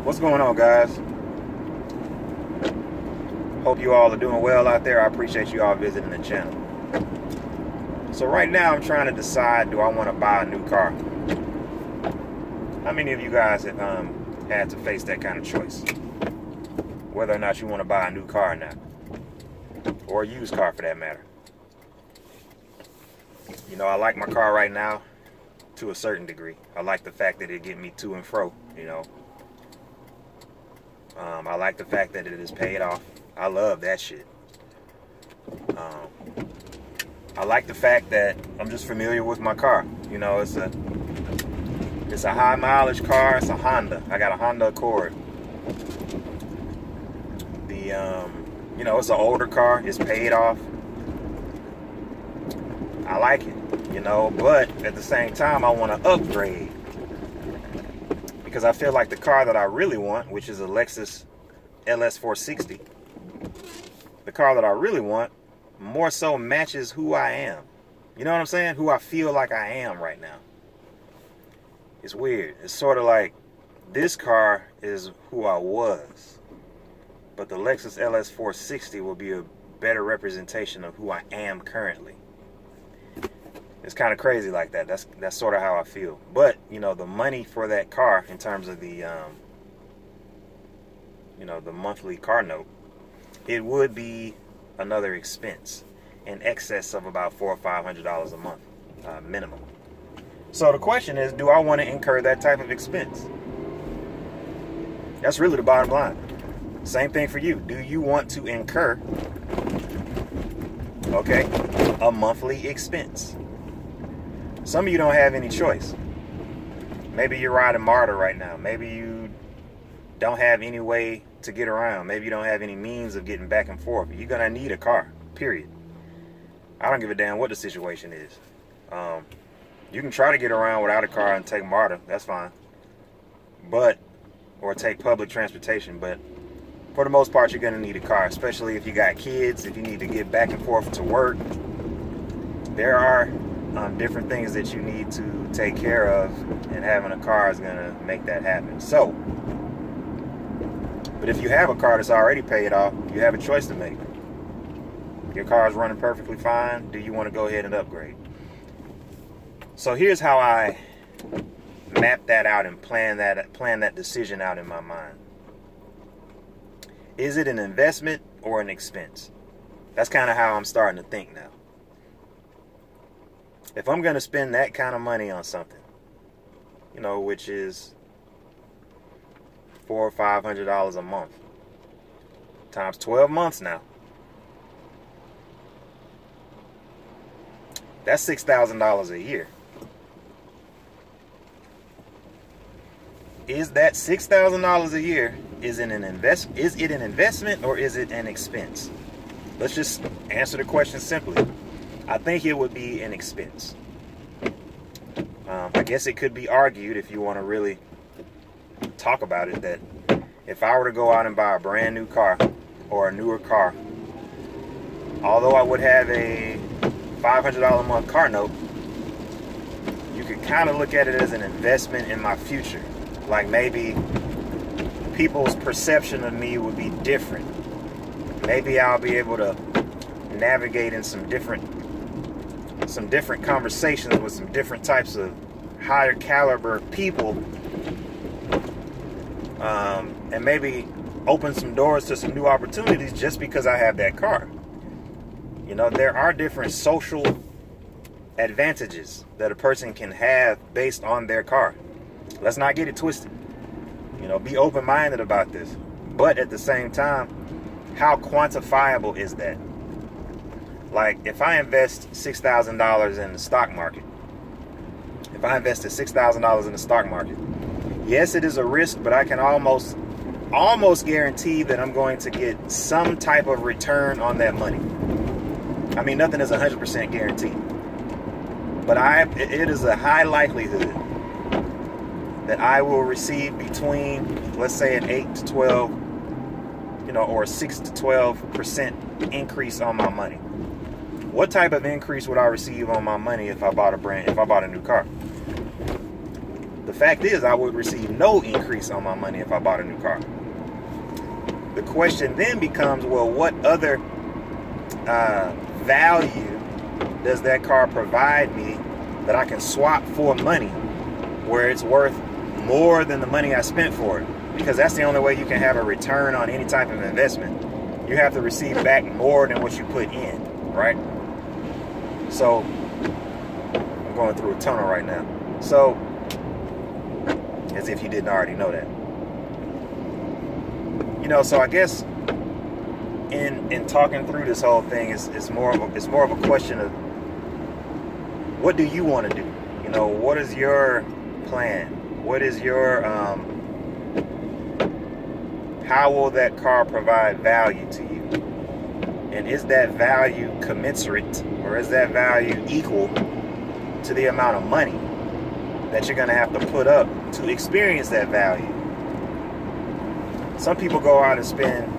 What's going on, guys? Hope you all are doing well out there. I appreciate you all visiting the channel. So right now I'm trying to decide, do I want to buy a new car? How many of you guys have had to face that kind of choice? Whether or not you want to buy a new car or not. Or a used car for that matter. You know, I like my car right now to a certain degree. I like the fact that it get me to and fro, you know. I like the fact that it is paid off. I love that shit. I like the fact that I'm just familiar with my car. You know, it's a high mileage car. It's a Honda. I got a Honda Accord. You know, it's an older car. It's paid off. I like it, you know, but at the same time, I want to upgrade. Because I feel like the car that I really want, which is a Lexus LS 460, the car that I really want more so matches who I am. You know what I'm saying? Who I feel like I am right now. It's weird. It's sort of like this car is who I was, but the Lexus LS 460 will be a better representation of who I am currently. It's kind of crazy like that. That's sort of how I feel. But, you know, the money for that car in terms of the, you know, the monthly car note, it would be another expense in excess of about $400 or $500 a month, minimum. So the question is, do I want to incur that type of expense? That's really the bottom line. Same thing for you. Do you want to incur, okay, a monthly expense? Some of you don't have any choice. Maybe you're riding MARTA right now. Maybe you don't have any way to get around. Maybe you don't have any means of getting back and forth. You're going to need a car, period. I don't give a damn what the situation is. You can try to get around without a car and take MARTA. That's fine. Or take public transportation. But for the most part, you're going to need a car, especially if you got kids, if you need to get back and forth to work. There are different things that you need to take care of, and having a car is going to make that happen. So, but if you have a car that's already paid off, you have a choice to make. Your car is running perfectly fine. Do you want to go ahead and upgrade? So here's how I map that out and plan that decision out in my mind. Is it an investment or an expense? That's kind of how I'm starting to think now. If I'm going to spend that kind of money on something, you know, which is $400 or $500 a month, times 12 months now, that's $6,000 a year. Is that $6,000 a year, is it an investment or is it an expense? Let's just answer the question simply. I think it would be an expense. I guess it could be argued, if you want to really talk about it, that if I were to go out and buy a brand new car or a newer car, although I would have a $500 a month car note, you could kind of look at it as an investment in my future. Like maybe people's perception of me would be different. Maybe I'll be able to navigate in some different conversations with some different types of higher caliber people, and maybe open some doors to some new opportunities just because I have that car. You know, there are different social advantages that a person can have based on their car. Let's not get it twisted. You know, be open-minded about this. But at the same time, how quantifiable is that? Like, if I invest $6,000 in the stock market, if I invested $6,000 in the stock market, yes, it is a risk, but I can almost guarantee that I'm going to get some type of return on that money. I mean, nothing is 100% guaranteed, but it is a high likelihood that I will receive between, let's say, an 8 to 12, you know, or a 6 to 12% increase on my money. What type of increase would I receive on my money if I bought a new car? the fact is I would receive no increase on my money if I bought a new car. The question then becomes, well, what other value does that car provide me that I can swap for money where it's worth more than the money I spent for it? Because that's the only way you can have a return on any type of investment. You have to receive back more than what you put in, right? So, I'm going through a tunnel right now. So, as if you didn't already know that. You know, so I guess in talking through this whole thing, it's more of a question of, what do you want to do? You know, what is your plan? What is your how will that car provide value to you? And is that value commensurate, or is that value equal to the amount of money that you're going to have to put up to experience that value? Some people go out and spend,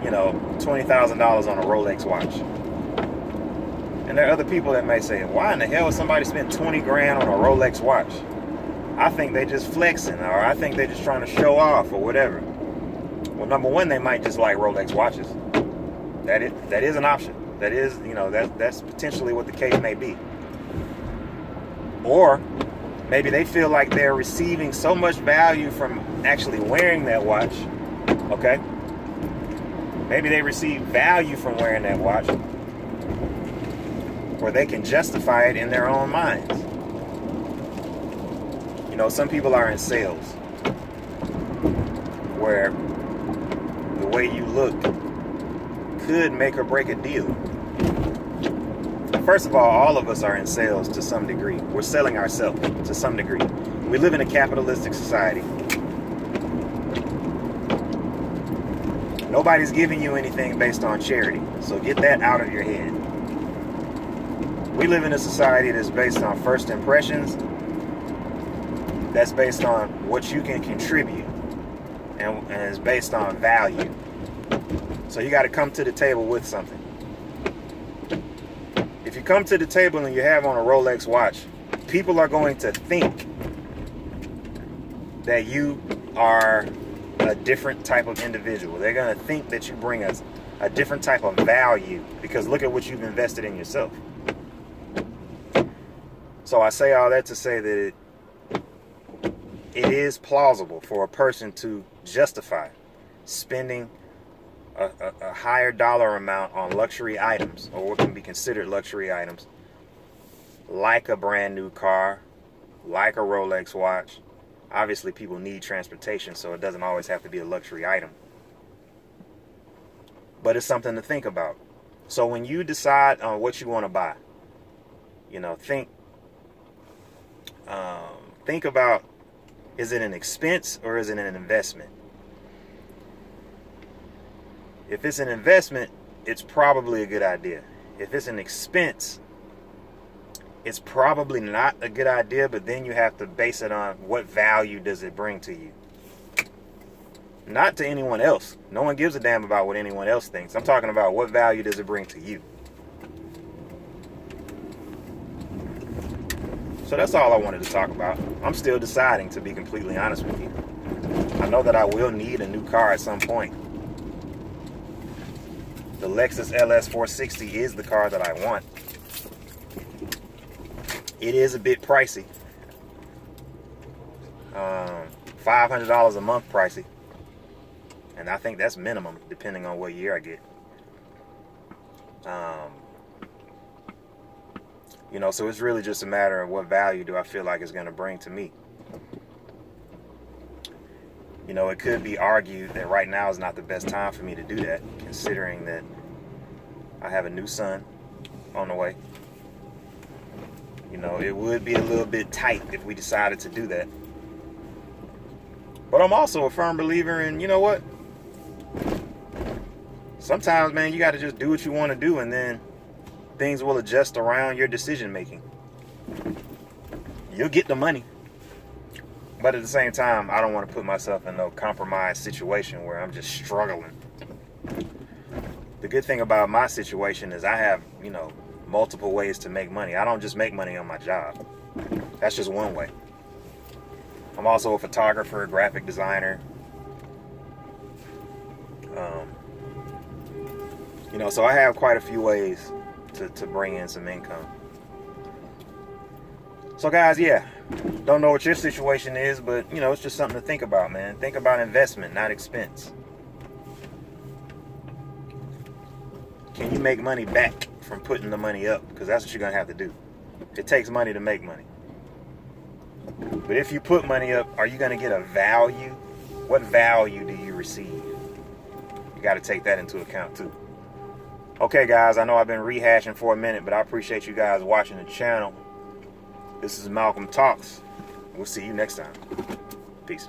you know, $20,000 on a Rolex watch. And there are other people that may say, why in the hell would somebody spend 20 grand on a Rolex watch? I think they just flexing, or I think they're just trying to show off, or whatever. Well, number one, they might just like Rolex watches. That is an option. That is, you know, that's potentially what the case may be. Or maybe they feel like they're receiving so much value from actually wearing that watch. Okay? Maybe they receive value from wearing that watch, where they can justify it in their own minds. You know, some people are in sales, where the way you look could make or break a deal. First of all of us are in sales to some degree. We're selling ourselves to some degree. We live in a capitalistic society. Nobody's giving you anything based on charity, so get that out of your head. We live in a society that's based on first impressions, that's based on what you can contribute, and is based on value. So you got to come to the table with something. If you come to the table and you have on a Rolex watch, people are going to think that you are a different type of individual. They're going to think that you bring us a different type of value, because look at what you've invested in yourself. So I say all that to say that it is plausible for a person to justify spending a higher dollar amount on luxury items, or what can be considered luxury items, like a brand new car, like a Rolex watch. Obviously, people need transportation, so it doesn't always have to be a luxury item. But it's something to think about. So when you decide on what you want to buy, you know, think about, is it an expense or is it an investment? If it's an investment, it's probably a good idea. If it's an expense, it's probably not a good idea, but then you have to base it on what value does it bring to you. Not to anyone else. No one gives a damn about what anyone else thinks. I'm talking about what value does it bring to you. So that's all I wanted to talk about. I'm still deciding, to be completely honest with you. I know that I will need a new car at some point. The Lexus LS 460 is the car that I want. It is a bit pricey. $500 a month pricey. And I think that's minimum, depending on what year I get. You know, so it's really just a matter of what value do I feel like it's going to bring to me. You know, it could be argued that right now is not the best time for me to do that, considering that I have a new son on the way. You know, it would be a little bit tight if we decided to do that. But I'm also a firm believer in, you know what? Sometimes, man, you got to just do what you want to do, and then things will adjust around your decision making. You'll get the money. But at the same time, I don't want to put myself in no compromised situation where I'm just struggling. The good thing about my situation is I have, you know, multiple ways to make money. I don't just make money on my job. That's just one way. I'm also a photographer, a graphic designer. You know, so I have quite a few ways to bring in some income. So guys, yeah, don't know what your situation is, but you know, it's just something to think about, man. Think about investment, not expense. Can you make money back from putting the money up? Because that's what you're gonna have to do. It takes money to make money. But if you put money up, are you gonna get a value? What value do you receive? You got to take that into account too. Okay guys, I know I've been rehashing for a minute, but I appreciate you guys watching the channel. This is Malcolm Talks. We'll see you next time. Peace.